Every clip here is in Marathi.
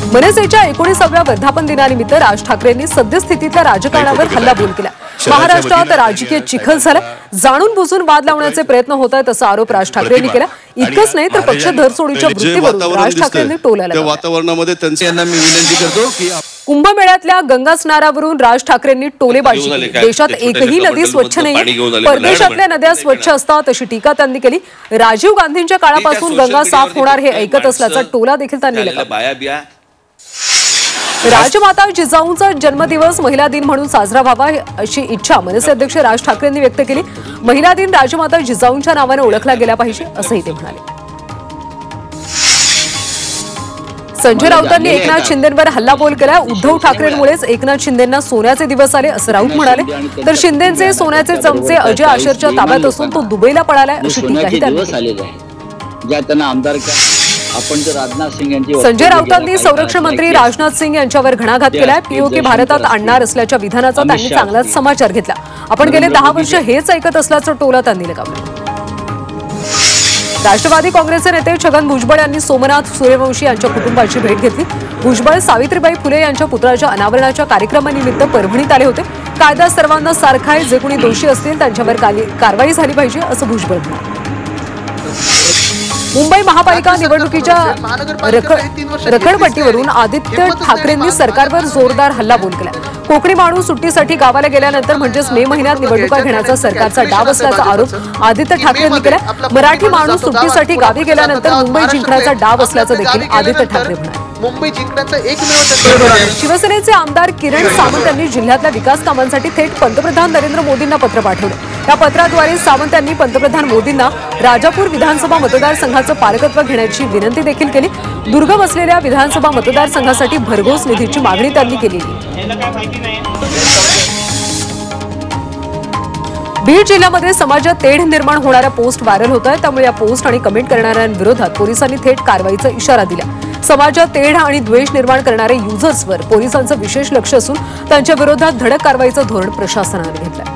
मनसेच्या 19व्या वर्धापन दिनानिमित्त राज ठाकरेंनी सद्यस्थितीतल्या राजकारणावर हल्लाबोल केला। महाराष्ट्रात राजकीय चिखल झाला, जाणून बुजून वाद लावण्याचे प्रयत्न होत आहेत असा आरोप राज ठाकरेंनी केला। इतकंच नाही तर पक्ष धरसोडीच्या वृत्तीवरून राज ठाकरेंनी टोला लगावला। वातावरणामध्ये त्यांना मी विनंती करतो की कुंभमेळ्यातल्या गंगा स्नानावरून राज ठाकरेंनी टोलेबाजी केली। देशात एकही नदी स्वच्छ नाही, परदेशातल्या नद्या स्वच्छ असतात अशी टीका त्यांनी केली। राजीव गांधींच्या काळापासून गंगा साफ होणार हे ऐकत असल्याचा टोला देखील त्यांनी लगावला। राजमाता जिजाऊंचा जन्मदिवस महिला दिन म्हणून साजरा व्हावा अशी इच्छा मनसे अध्यक्ष राज ठाकरेंनी व्यक्त केली। महिला दिन राजमाता जिजाऊंच्या नावाने ओळखला गेला पाहिजे असंही ते म्हणाले। संजय राऊतांनी एकनाथ शिंदेंवर हल्लाबोल केला। उद्धव ठाकरेंमुळेच एकनाथ शिंदेंना सोन्याचे दिवस आले असं राऊत म्हणाले। तर शिंदेंचे सोन्याचे चमचे अजय आशरच्या ताब्यात असून तो दुबईला पळालाय अशी टीकाही त्यांनी संजय राऊतांनी संरक्षण मंत्री राजनाथ सिंह यांच्यावर घणाघात केलाय। पीओके भारतात आणणार असल्याच्या विधानाचा त्यांनी चांगलाच समाचार घेतला। आपण गेले 10 वर्ष हेच ऐकत असल्याचं टोला त्यांनी लगावला। राष्ट्रवादी काँग्रेसचे नेते छगन भुजबळ यांनी सोमनाथ सूर्यवंशी यांच्या कुटुंबाची भेट घेतली। भुजबळ सावित्रीबाई फुले यांच्या पुत्राच्या अनावरणाच्या कार्यक्रमानिमित्त परभणीत आले होते। कायदा सर्वांना सारखा आहे, जे कोणी दोषी असतील त्यांच्यावर कारवाई झाली पाहिजे असं भुजबळ म्हणाले। मुंबई महापालिका निवडणुकीच्या रखडपट्टीवरून आदित्य ठाकरेंनी सरकारवर जोरदार हल्लाबोल केला। कोकणी माणूस सुट्टीसाठी गावाला गेल्यानंतर म्हणजेच मे महिन्यात निवडणुका घेण्याचा सरकारचा डाव असल्याचा आरोप आदित्य ठाकरेंनी केला। मराठी माणूस सुट्टीसाठी गावी गेल्यानंतर मुंबई जिंकण्याचा डाव असल्याचं देखील आदित्य ठाकरे म्हणाले। मुंबई जिंकण्याचा एकमेव शिवसेनेचे आमदार किरण सावंत यांनी जिल्ह्यातल्या विकास कामांसाठी थेट पंतप्रधान नरेंद्र मोदींना पत्र पाठवलं। या पत्राद्वारे सावंत यांनी पंतप्रधान मोदींना राजापूर विधानसभा मतदारसंघाचं पालकत्व घेण्याची विनंती देखील केली। दुर्गम असलेल्या विधानसभा मतदारसंघासाठी भरघोस निधीची मागणी त्यांनी केली। बीड जिल्ह्यामध्ये समाजात तेढ निर्माण होणाऱ्या पोस्ट व्हायरल होत आहेत, त्यामुळे या पोस्ट आणि कमेंट करणाऱ्यांविरोधात पोलिसांनी थेट कारवाईचा इशारा दिला। समाजात तेढ आणि द्वेष निर्माण करणारे युजर्सवर पोलिसांचं विशेष लक्ष असून त्यांच्या विरोधात धडक कारवाईचं धोरण प्रशासनाने घेतलं।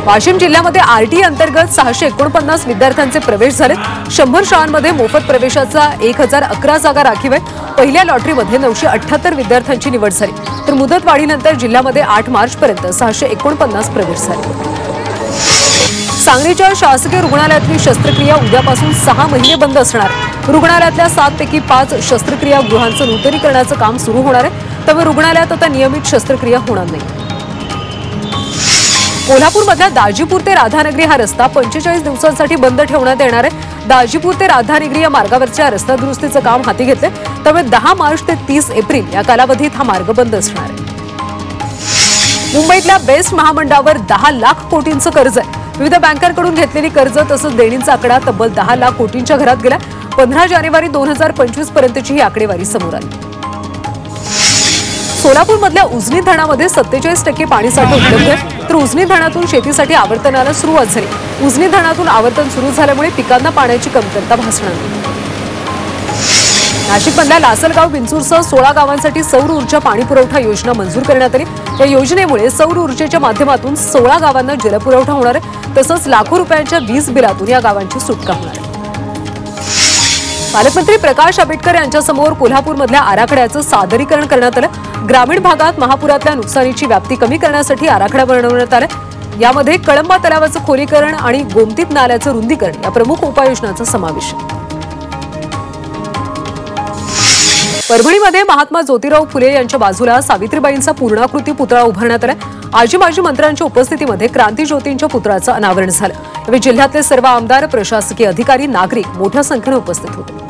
वाशिम जिल्ह्यामध्ये आरटी अंतर्गत 649 विद्यार्थ्यांचे प्रवेश झाले। 100 शाळांमध्ये मोफत प्रवेशाचा 1011 जागा राखीव आहे। पहिल्या लॉटरीमध्ये 978 विद्यार्थ्यांची निवड झाली, तर मुदत वाढीनंतर जिल्ह्यामध्ये 8 मार्चपर्यंत 649 प्रवेश झाले। सांगलीच्या शासकीय रुग्णालयातली शस्त्रक्रिया उद्यापासून 6 महिने बंद असणार। रुग्णालयातल्या 7 पैकी 5 शस्त्रक्रिया गृहांचं नूतनीकरणाचं काम सुरू होणार आहे, त्यामुळे रुग्णालयात आता नियमित शस्त्रक्रिया होणार नाही। कोल्हापूरमधल्या दाजीपूर ते राधानगरी हा रस्ता 45 दिवसांसाठी बंद ठेवण्यात येणार आहे। दाजीपूर ते राधानगरी या मार्गावरच्या रस्ता दुरुस्तीचं काम हाती घेतले, त्यामुळे 10 मार्च ते 30 एप्रिल या कालावधीत हा मार्ग बंद असणार आहे। मुंबईतल्या बेस्ट महामंडळावर 10 लाख कोटींचं कर्ज आहे। विविध बँकांकडून घेतलेली कर्ज तसंच देणींचा आकडा तब्बल 10 लाख कोटींच्या घरात गेला। 15 जानेवारी 2025 पर्यंतची ही आकडेवारी समोर आली। सोलापूरमधल्या उजनी धरणामध्ये 47% पाणीसाठा उपलब्ध आहे, तर उजनी धरणातून शेतीसाठी आवर्तनाला सुरुवात झाली। उजनी धरणातून आवर्तन सुरू झाल्यामुळे पिकांना पाण्याची कमतरता भासणार नाही। नाशिकमधल्या लासलगाव बिंचूरसह 16 गावांसाठी सौर ऊर्जा पाणी पुरवठा योजना मंजूर करण्यात आली। या योजनेमुळे सौर ऊर्जेच्या माध्यमातून 16 गावांना जलपुरवठा होणार आहे, तसंच लाखो रुपयांच्या वीज बिलातून या गावांची सुटका होणार आहे। पालकमंत्री प्रकाश आंबेडकर यांच्यासमोर कोल्हापूरमधल्या आराखड्याचं सादरीकरण करण्यात आलं। ग्रामीण भागात महापुरातल्या नुकसानीची व्याप्ती कमी करण्यासाठी आराखडा बनवण्यात आला। यामध्ये कळंबा तलावाचं खोलीकरण आणि गोमतीत नाल्याचं रुंदीकरण या प्रमुख उपाययोजनांचा समावेश आहे। परभणीमध्ये महात्मा ज्योतिराव फुले यांच्या बाजूला सावित्रीबाईंचा पूर्णाकृती पुतळा उभारण्यात आला। आजी माजी मंत्र्यांच्या उपस्थितीमध्ये क्रांती ज्योतींच्या पुतळ्याचं अनावरण झालं। यावेळी जिल्ह्यातले सर्व आमदार, प्रशासकीय अधिकारी, नागरिक मोठ्या संख्येने उपस्थित होते।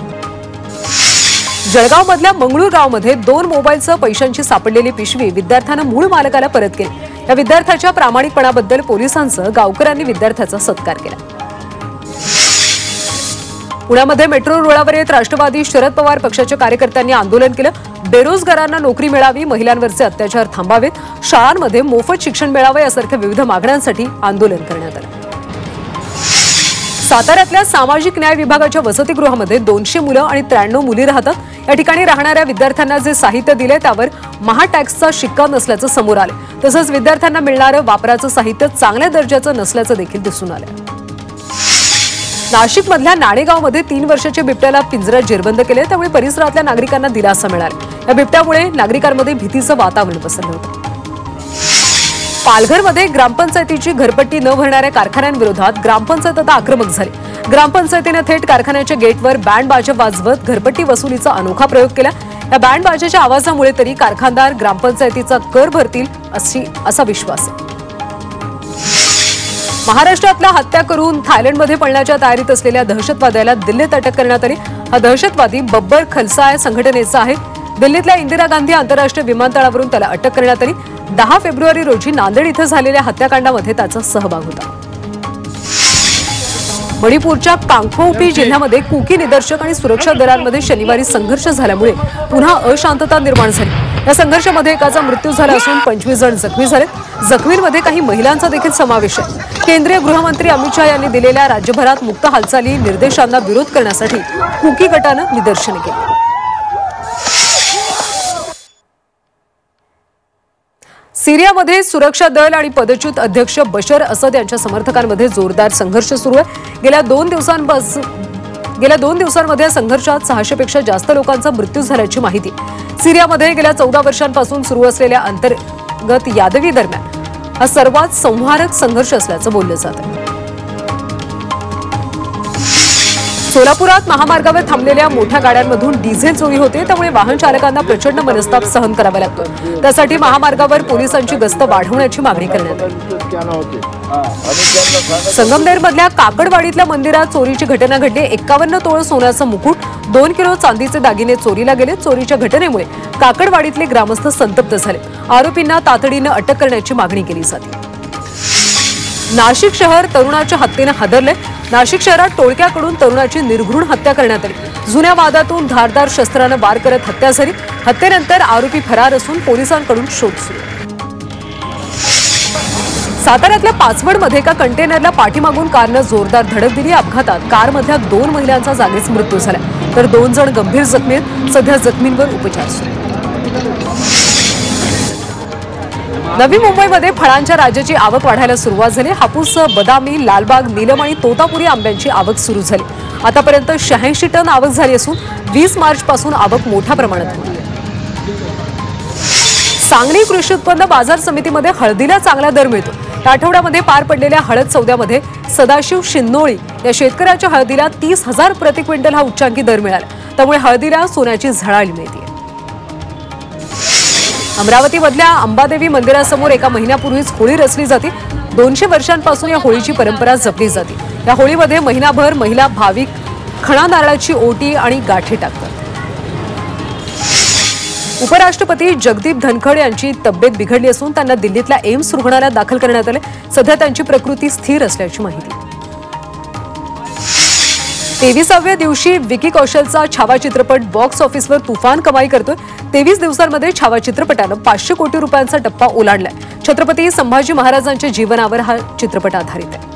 जळगावमधल्या मंगळूर गावामध्ये 2 मोबाईलसह पैशांची सापडलेली पिशवी विद्यार्थ्यानं मूळ मालकाला परत केली। या विद्यार्थ्याच्या प्रामाणिकपणाबद्दल पोलिसांसह गावकऱ्यांनी विद्यार्थ्याचा सत्कार केला। पुण्यामध्ये मेट्रो रुळावर येत राष्ट्रवादी शरद पवार पक्षाच्या कार्यकर्त्यांनी आंदोलन केलं। बेरोजगारांना नोकरी मिळावी, महिलांवरचे अत्याचार थांबावेत, शाळांमध्ये मोफत शिक्षण मिळावं यासारख्या विविध मागण्यांसाठी आंदोलन करण्यात आलं। साताऱ्यातल्या सामाजिक न्याय विभागाच्या वसतिगृहामध्ये 200 मुलं आणि 93 मुली राहतात। या ठिकाणी राहणाऱ्या विद्यार्थ्यांना जे साहित्य दिले त्यावर महाटॅक्सचा शिक्का नसल्याचं समोर आलं। तसंच विद्यार्थ्यांना मिळणारं वापराचं साहित्य चांगल्या दर्जाचं नसल्याचं देखील दिसून आलं। नाशिकमधल्या नाणेगावमध्ये 3 वर्षाच्या बिबट्याला पिंजऱ्यात जेरबंद केले, त्यामुळे परिसरातल्या नागरिकांना दिलासा मिळाला. या बिबट्यामुळे नागरिकांमध्ये भीतीचं वातावरण पसरलं होतं. पालघरमध्ये ग्रामपंचायतीची घरपट्टी न भरणाऱ्या कारखान्यांविरोधात ग्रामपंचायत आता आक्रमक झाली. ग्रामपंचायतीने थेट कारखान्याच्या गेटवर बँड बाजा वाजवत घरपट्टी वसुलीचा अनोखा प्रयोग केला. या बँड बाजाच्या आवाजामुळे तरी कारखानदार ग्रामपंचायतीचा कर भरतील असा विश्वास आहे. महाराष्ट्रातल्या हत्या करून थायलंडमध्ये पळण्याच्या तयारीत असलेल्या दहशतवाद्याला दिल्लीत अटक करण्यात आली. हा दहशतवादी बब्बर खलसा संघटनेचा आहे. दिल्लीतल्या इंदिरा गांधी आंतरराष्ट्रीय विमानतळावरून त्याला अटक करण्यात आली. 10 फेब्रुवारी रोजी नांदेड इथं झालेल्या हत्याकांडामध्ये त्याचा सहभाग होता. मणिपूरच्या कांगपोपी जिल्ह्यामध्ये कुकी निदर्शक आणि सुरक्षा दलांमध्ये शनिवारी संघर्ष झाल्यामुळे पुन्हा अशांतता निर्माण झाली. या संघर्षामध्ये एकाचा मृत्यू झाला असून 25 जण जखमी झाले. जखमींमध्ये काही महिलांचा देखील समावेश आहे. केंद्रीय गृहमंत्री अमित शहा यांनी दिलेल्या राज्यभरात मुक्त हालचाली निर्देशांना विरोध करण्यासाठी कुकी गटानं निदर्शने केली. सिरियामध्ये सुरक्षा दल आणि पदच्युत अध्यक्ष बशर असद यांच्या समर्थकांमध्ये जोरदार संघर्ष सुरू आहे. गेल्या 2 दिवसांमध्ये संघर्षात 600 पेक्षा जास्त लोकांचा मृत्यू झाल्याची माहिती. सिरियामध्ये गेल्या 14 वर्षांपासून सुरू असलेल्या अंतर्गत यादवी दरम्यान हा सर्वात संहारक संघर्ष असल्याचं बोललं जात आहे. सोलापुरात महामार्गावर थांबलेल्या मोठ्या गाड्यांमधून डिझेल चोरी होते, त्यामुळे वाहन चालकांना प्रचंड मनस्ताप सहन करावा लागतो. त्यासाठी महामार्गावर पोलिसांची गस्त वाढवण्याची मागणी करण्यात आली. संगमनेरमधल्या काकडवाडीतल्या मंदिरात चोरीची घटना घडली. 51 तोळ सोन्याचं मुकुट, 2 किलो चांदीचे दागिने चोरीला गेले. चोरीच्या घटनेमुळे काकडवाडीतले ग्रामस्थ संतप्त झाले. आरोपींना तातडीनं अटक करण्याची मागणी केली जाते. नाशिक शहर तरुणाच्या हत्येनं हादरले. नाशिक शहरात टोळक्याकडून तरुणाची निर्घृण हत्या करण्यात आली. जुन्या वादातून धारदार शस्त्रानं वार करत हत्या झाली. हत्येनंतर आरोपी फरार असून पोलिसांकडून शोध सुरू. साताऱ्यातल्या पाचवडमध्ये एका कंटेनरला पाठीमागून कारनं जोरदार धडक दिली. अपघातात कारमधल्या 2 महिलांचा जागीच मृत्यू झाला, तर 2 जण गंभीर जखमी आहेत. सध्या जखमींवर उपचार सुरू. नवी मुंबईमध्ये फळांच्या राज्याची आवक वाढायला सुरुवात झाली. हापूस, बदामी, लालबाग, नीलम आणि तोतापुरी आंब्यांची आवक सुरू झाली. आतापर्यंत 86 टन आवक झाली असून 20 मार्चपासून आवक मोठ्या प्रमाणात होईल. सांगली कृषी उत्पन्न बाजार समितीमध्ये हळदीला चांगला दर मिळतो. या आठवड्यामध्ये पार पडलेल्या हळद सौद्यामध्ये सदाशिव शिंदोळी या शेतकऱ्याच्या हळदीला 30,000 प्रति क्विंटल हा उच्चांकी दर मिळाला. त्यामुळे हळदीला सोन्याची झळाळी मिळते. अमरावतीमधल्या अंबादेवी मंदिरासमोर एका महिन्यापूर्वीच होळी रचली जाते. 200 वर्षांपासून या होळीची परंपरा जपली जाते. या होळीमध्ये महिनाभर महिला भाविक खणा नारळाची ओटी आणि गाठी टाकतात. उपराष्ट्रपती जगदीप धनखड यांची तब्येत बिघडली असून त्यांना दिल्लीतल्या एम्स रुग्णालयात दाखल करण्यात आले. सध्या त्यांची प्रकृती स्थिर असल्याची माहिती. 23व्या दिवशी विकी कौशलचा छावा चित्रपट बॉक्स ऑफिसवर तुफान कमाई करतोय. 23 दिवसांमध्ये छावा चित्रपटानं 500 कोटी रुपयांचा टप्पा ओलांडलाय. छत्रपती संभाजी महाराजांच्या जीवनावर हा चित्रपट आधारित आहे.